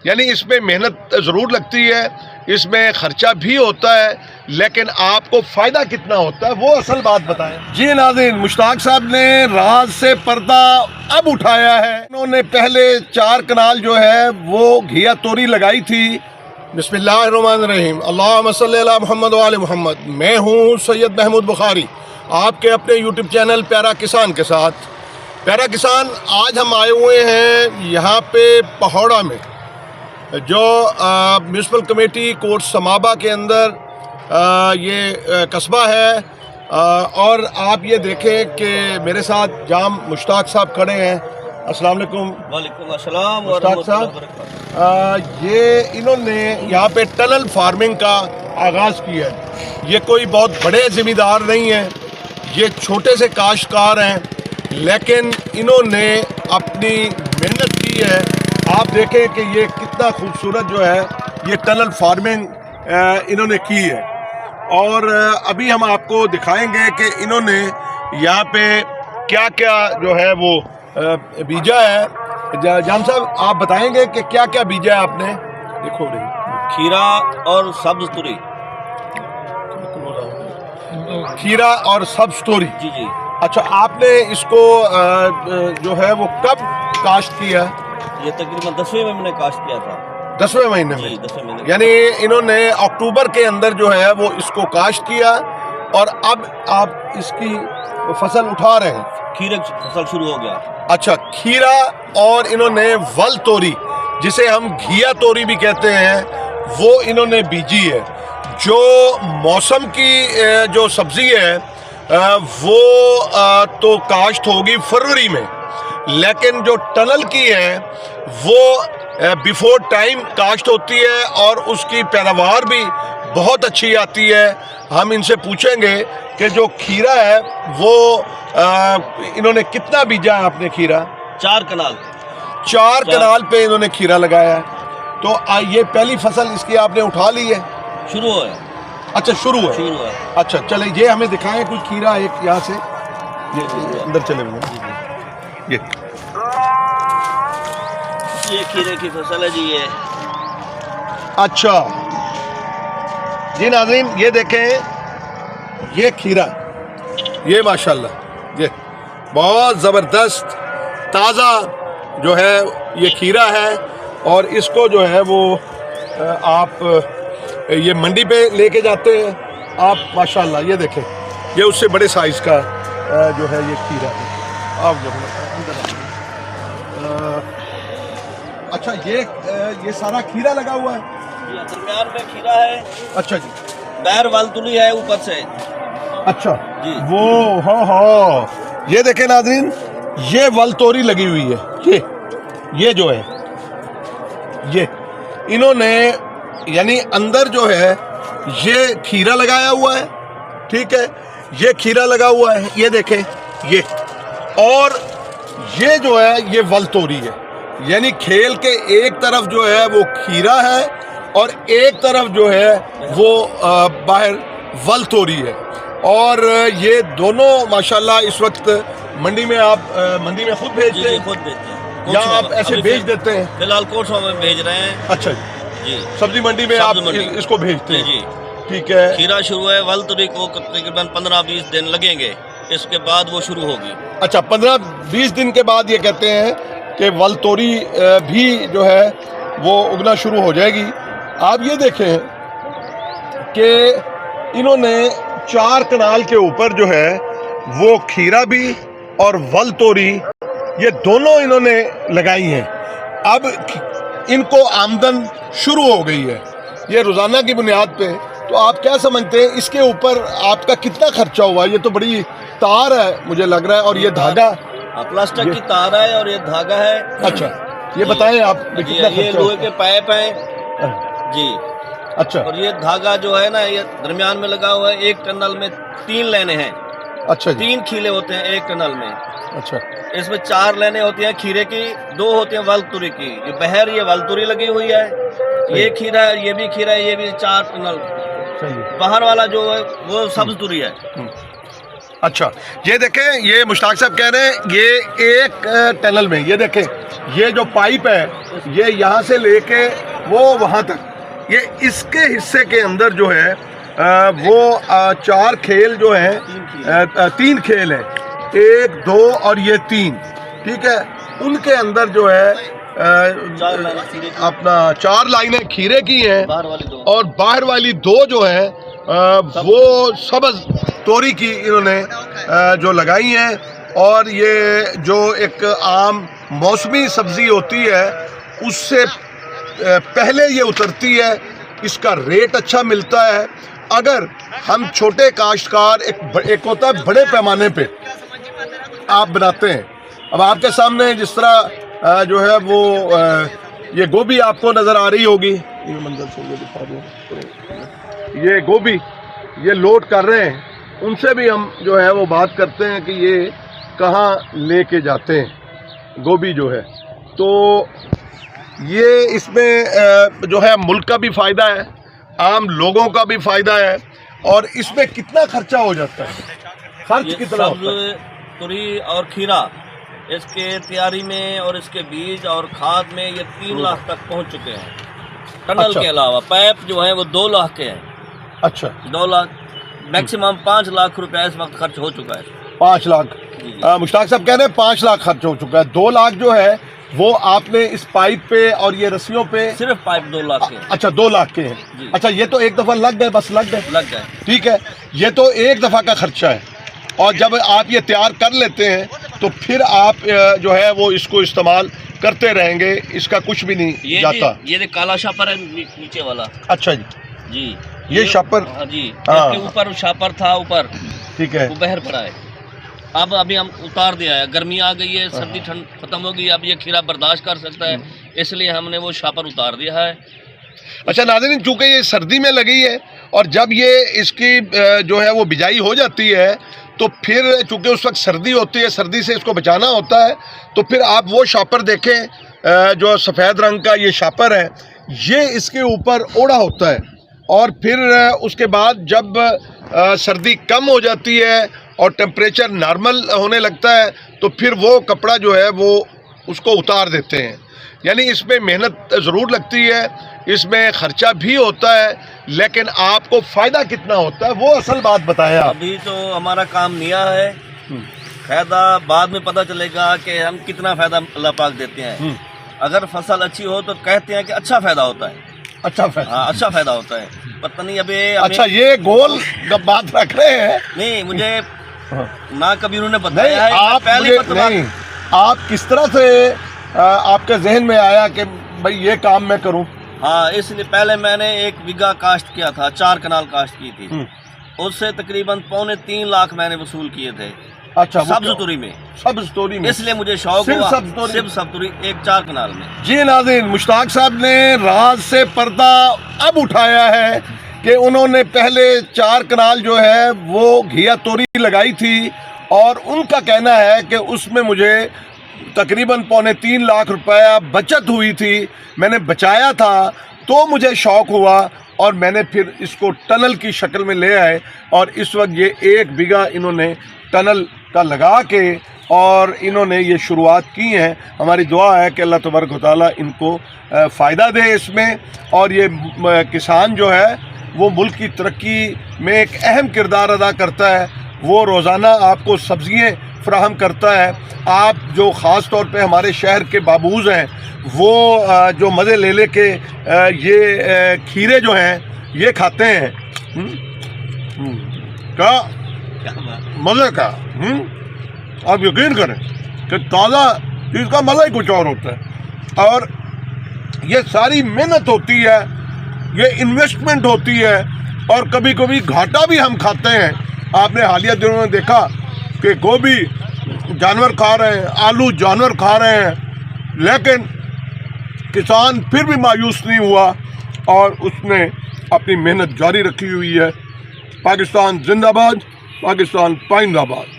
یعنی اس میں محنت ضرور لگتی ہے، اس میں خرچہ بھی ہوتا ہے، لیکن آپ کو فائدہ کتنا ہوتا ہے وہ اصل بات بتائیں۔ جی ناظرین، مشتاق صاحب نے راز سے پردہ اب اٹھایا ہے۔ انہوں نے پہلے 4 کنال جو ہے وہ گھیا توری لگائی تھی۔ بسم اللہ الرحمن الرحیم، اللہم صلی علی محمد وآل محمد۔ میں ہوں سید محمود بخاری، آپ کے اپنے یوٹیوب چینل پیارا کسان کے ساتھ۔ پیارا کسان، آج ہم آئے ہوئے ہیں یہاں پہ پہوڑا میں، جو میونسپل کمیٹی کوٹ سمابا کے اندر یہ قصبہ ہے، اور آپ یہ دیکھیں کہ میرے ساتھ جام مشتاق صاحب کھڑے ہیں۔ السلام علیکم۔ وعلیکم السلام مشتاق صاحب، یہ انہوں نے یہاں پہ ٹنل فارمنگ کا آغاز کیا ہے۔ یہ کوئی بہت بڑے ذمہ دار نہیں ہیں، یہ چھوٹے سے کاشتکار ہیں، لیکن انہوں نے اپنی محنت کی ہے۔ آپ دیکھیں کہ یہ کتنا خوبصورت جو ہے یہ ٹنل فارمنگ انہوں نے کی ہے، اور ابھی ہم آپ کو دکھائیں گے کہ انہوں نے یہاں پہ کیا کیا جو ہے وہ بیجا ہے۔ جام صاحب، آپ بتائیں گے کہ کیا کیا بیجا ہے آپ نے؟ دیکھو رہی کھیرا اور سبز توری۔ کھیرا اور سبز توری، جی جی۔ اچھا، آپ نے اس کو جو ہے وہ کب کاشت کیا؟ یہ تقریباً 10ویں میں نے کاشت کیا تھا۔ 10ویں مہینے میں؟ جی، 10ویں مہینے۔ یعنی انہوں نے اکتوبر کے اندر جو ہے وہ اس کو کاشت کیا، اور اب آپ اس کی فصل اٹھا رہے ہیں۔ کھیرے کی فصل شروع ہو گیا۔ اچھا، کھیرا، اور انہوں نے ول توری، جسے ہم گھیا توری بھی کہتے ہیں، وہ انہوں نے بیجی ہے۔ جو موسم کی جو سبزی ہے وہ تو کاشت ہوگی فروری میں، لیکن جو ٹنل کی ہے وہ بیفور ٹائم کاشت ہوتی ہے، اور اس کی پیداوار بھی بہت اچھی آتی ہے۔ ہم ان سے پوچھیں گے کہ جو کھیرا ہے وہ انہوں نے کتنا بیجا ہے؟ آپ نے کھیرا 4 کنال 4 کنال پہ انہوں نے کھیرا لگایا ہے۔ تو یہ پہلی فصل اس کی آپ نے اٹھا لی ہے؟ شروع ہے۔ اچھا، شروع ہے۔ شروع ہے۔ اچھا، چلیں یہ ہمیں دکھائیں کچھ کھیرا ایک یہاں سے، یہ اندر چلے ہوئے یہ کھیرے کی فصل ہے جی۔ یہ اچھا جی ناظرین، یہ دیکھیں، یہ کھیرا، یہ ماشاءاللہ یہ بہت زبردست تازہ جو ہے یہ کھیرا ہے، اور اس کو جو ہے وہ آپ یہ منڈی پہ لے کے جاتے ہیں آپ۔ ماشاءاللہ یہ دیکھیں، یہ اس سے بڑے سائز کا جو ہے یہ کھیرا ہے۔ آپ جو اچھا، یہ سارا کھیرا لگا ہوا ہے؟ یہ درمیان میں کھیرا ہے۔ اچھا جی، بیر ول توری ہے اوپر سے۔ اچھا جی، وہ ہاں یہ دیکھیں ناظرین، یہ ول توری لگی ہوئی ہے۔ یہ جو ہے یہ انہوں نے یعنی اندر جو ہے یہ کھیرا لگایا ہوا ہے، ٹھیک ہے، یہ کھیرا لگا ہوا ہے، یہ دیکھیں یہ، اور یہ جو ہے یہ ول توری ہے۔ یعنی کھیل کے ایک طرف جو ہے وہ کھیرا ہے، اور ایک طرف جو ہے وہ باہر ول توری ہے، اور یہ دونوں ماشاءاللہ اس وقت منڈی میں آپ منڈی میں خود بھیجتے ہیں خود بھیجتے ہیں یا آپ ایسے بھیج دیتے ہیں؟ فی الحال کوٹھوں میں بھیج رہے ہیں۔ اچھا جی، سبزی منڈی میں آپ اس کو بھیجتے ہیں؟ جی، ٹھیک ہے۔ کھیرا شروع ہے، ول توری کو تقریباً 15-20 دن لگیں گے، اس کے بعد وہ شروع ہوگی۔ اچھا، 15-20 دن کے بعد یہ کہتے ہیں کہ ول توری بھی جو ہے وہ اگنا شروع ہو جائے گی۔ آپ یہ دیکھیں کہ انہوں نے 4 کنال کے اوپر جو ہے وہ کھیرا بھی اور ول توری یہ دونوں انہوں نے لگائی ہیں۔ اب ان کو آمدن شروع ہو گئی ہے یہ روزانہ کی بنیاد پہ۔ تو آپ کیا سمجھتے ہیں اس کے اوپر آپ کا کتنا خرچہ ہوا؟ یہ تو بڑی تار ہے مجھے لگ رہا ہے، اور یہ دھاگا پلاسٹک کی تار ہے اور یہ دھاگا ہے۔ اچھا، یہ بتائیں آپ کتنا یہ خرچہ لوہے کے پائپ ہیں جی۔ اچھا اور یہ دھاگا جو ہے نا یہ درمیان میں لگا ہوا ہے۔ ایک ٹنل میں 3 لینے ہیں۔ اچھا جی، 3 کھیلے ہوتے ہیں ایک ٹنل میں۔ اچھا، اس میں 4 لینے ہوتی ہیں کھیرے کی، 2 ہوتی ہیں ول توری کی۔ یہ بہر یہ ول توری لگی ہوئی ہے، یہ کھیرا ہے، یہ بھی کھیرا ہے، یہ بھی 4 ٹنل۔ باہر والا جو ہے وہ سبز توری ہے۔ اچھا، یہ دیکھیں، یہ مشتاق صاحب کہہ رہے ہیں یہ ایک ٹنل میں، یہ دیکھیں یہ جو پائپ ہے یہ یہاں سے لے کے وہ وہاں تک، یہ اس کے حصے کے اندر جو ہے وہ 4 کھیل جو ہیں، 3 کھیل ہیں، 1 2 اور یہ 3، ٹھیک ہے، ان کے اندر جو ہے اپنا 4 لائنیں کھیرے کی ہیں اور باہر والی 2 جو ہیں وہ سبز توری کی انہوں نے جو لگائی ہیں. اور یہ جو ایک عام موسمی سبزی ہوتی ہے اس سے پہلے یہ اترتی ہے، اس کا ریٹ اچھا ملتا ہے. اگر ہم چھوٹے کاشتکار ایک ہوتا ہے بڑے پیمانے پہ آپ بناتے ہیں. اب آپ کے سامنے جس طرح جو ہے وہ یہ گوبھی آپ کو نظر آ رہی ہوگی، یہ منظر سے یہ دکھا دوں، یہ گوبھی یہ لوڈ کر رہے ہیں، ان سے بھی ہم جو ہے وہ بات کرتے ہیں کہ یہ کہاں لے کے جاتے ہیں گوبھی جو ہے. تو یہ اس میں جو ہے ملک کا بھی فائدہ ہے، عام لوگوں کا بھی فائدہ ہے. اور اس میں کتنا خرچہ ہو جاتا ہے؟ خرچ کتنا ہوتا ہے؟ توری اور کھیرا اس کے تیاری میں اور اس کے بیج اور کھاد میں یہ 3 لاکھ تک پہنچ چکے ہیں. ٹنل کے علاوہ پائپ جو ہیں وہ 2 لاکھ کے ہیں. اچھا، 2 لاکھ میکسیمم 5 لاکھ روپے اس وقت خرچ ہو چکا ہے. 5 لاکھ مشتاق صاحب کہہ رہے ہیں 5 لاکھ خرچ ہو چکا ہے. 2 لاکھ جو ہے وہ آپ نے اس پائپ پہ اور یہ رسیوں پہ، صرف پائپ 2 لاکھ کے ہیں. اچھا 2 لاکھ کے ہیں. اچھا یہ تو ایک دفعہ لگ گئے، بس لگ گئے، ٹھیک ہے. یہ تو ایک دفعہ کا خرچہ ہے، اور جب آپ یہ تیار کر لیتے ہیں تو پھر آپ جو ہے وہ اس کو استعمال کرتے رہیں گے، اس کا کچھ بھی نہیں جاتا. یہ کالا شاپر ہے نیچے والا. اچھا جی، یہ شاپر جی اس کے اوپر شاپر تھا اوپر، ٹھیک ہے، وہ بہر پڑا ہے. اب ابھی ہم اتار دیا ہے، گرمی آ گئی ہے، سردی ٹھنڈ ختم ہو گئی، اب یہ کھیرا برداشت کر سکتا ہے، اس لیے ہم نے وہ شاپر اتار دیا ہے. اچھا ناظرین، چونکہ یہ سردی میں لگی ہے اور جب یہ اس کی جو ہے وہ بجائی ہو جاتی ہے تو پھر چونکہ اس وقت سردی ہوتی ہے، سردی سے اس کو بچانا ہوتا ہے، تو پھر آپ وہ شاپر دیکھیں جو سفید رنگ کا یہ شاپر ہے، یہ اس کے اوپر اوڑھا ہوتا ہے. اور پھر اس کے بعد جب سردی کم ہو جاتی ہے اور ٹیمپریچر نارمل ہونے لگتا ہے تو پھر وہ کپڑا جو ہے وہ اس کو اتار دیتے ہیں. یعنی اس میں محنت ضرور لگتی ہے، اس میں خرچہ بھی ہوتا ہے، لیکن آپ کو فائدہ کتنا ہوتا ہے وہ اصل بات بتایا. ابھی تو ہمارا کام نیا ہے، فائدہ بعد میں پتہ چلے گا کہ ہم کتنا فائدہ اللہ پاک دیتے ہیں. اگر فصل اچھی ہو تو کہتے ہیں کہ اچھا فائدہ ہوتا ہے. اچھا فائدہ ہوتا ہے. پتہ نہیں ابھی اچھا یہ گول بات رکھ رہے ہیں. نہیں مجھے نہ کبھی انہوں نے بتایا ہے. آپ کس طرح سے آپ کے ذہن میں آیا کہ بھئی یہ کام میں کروں؟ ہاں، اس لیے پہلے میں نے 1 بیگھہ کاشت کیا تھا، 4 کنال کاشت کی تھی، اس سے تقریباً 2.25 لاکھ میں نے وصول کیے تھے. اچھا، سبز توری میں، اس لیے مجھے شوق ہوا صرف سبز توری 1-4 کنال میں. جی ناظرین، مشتاق صاحب نے راز سے پردہ اب اٹھایا ہے کہ انہوں نے پہلے 4 کنال جو ہے وہ گھیا توری لگائی تھی، اور ان کا کہنا ہے کہ اس میں مجھے تقریباً 2.25 لاکھ روپیہ بچت ہوئی تھی. میں نے بچایا تھا تو مجھے شوق ہوا اور میں نے پھر اس کو ٹنل کی شکل میں لے آئے، اور اس وقت یہ 1 بیگھہ انہوں نے ٹنل کا لگا کے اور انہوں نے یہ شروعات کی ہیں. ہماری دعا ہے کہ اللہ تبارک و تعالیٰ ان کو فائدہ دے اس میں. اور یہ کسان جو ہے وہ ملک کی ترقی میں ایک اہم کردار ادا کرتا ہے. وہ روزانہ آپ کو سبزیاں فراہم کرتا ہے. آپ جو خاص طور پہ ہمارے شہر کے بابوز ہیں وہ جو مزے لے لے کے یہ کھیرے جو ہیں یہ کھاتے ہیں، کیا مزے کا، آپ یقین کریں کہ تازہ چیز کا مزہ ہی کچھ اور ہوتا ہے. اور یہ ساری محنت ہوتی ہے، یہ انویسٹمنٹ ہوتی ہے، اور کبھی کبھی گھاٹا بھی ہم کھاتے ہیں. آپ نے حالیہ دنوں میں دیکھا کہ گوبھی جانور کھا رہے ہیں، آلو جانور کھا رہے ہیں، لیکن کسان پھر بھی مایوس نہیں ہوا اور اس نے اپنی محنت جاری رکھی ہوئی ہے. پاکستان زندہ باد، پاکستان پائندہ باد.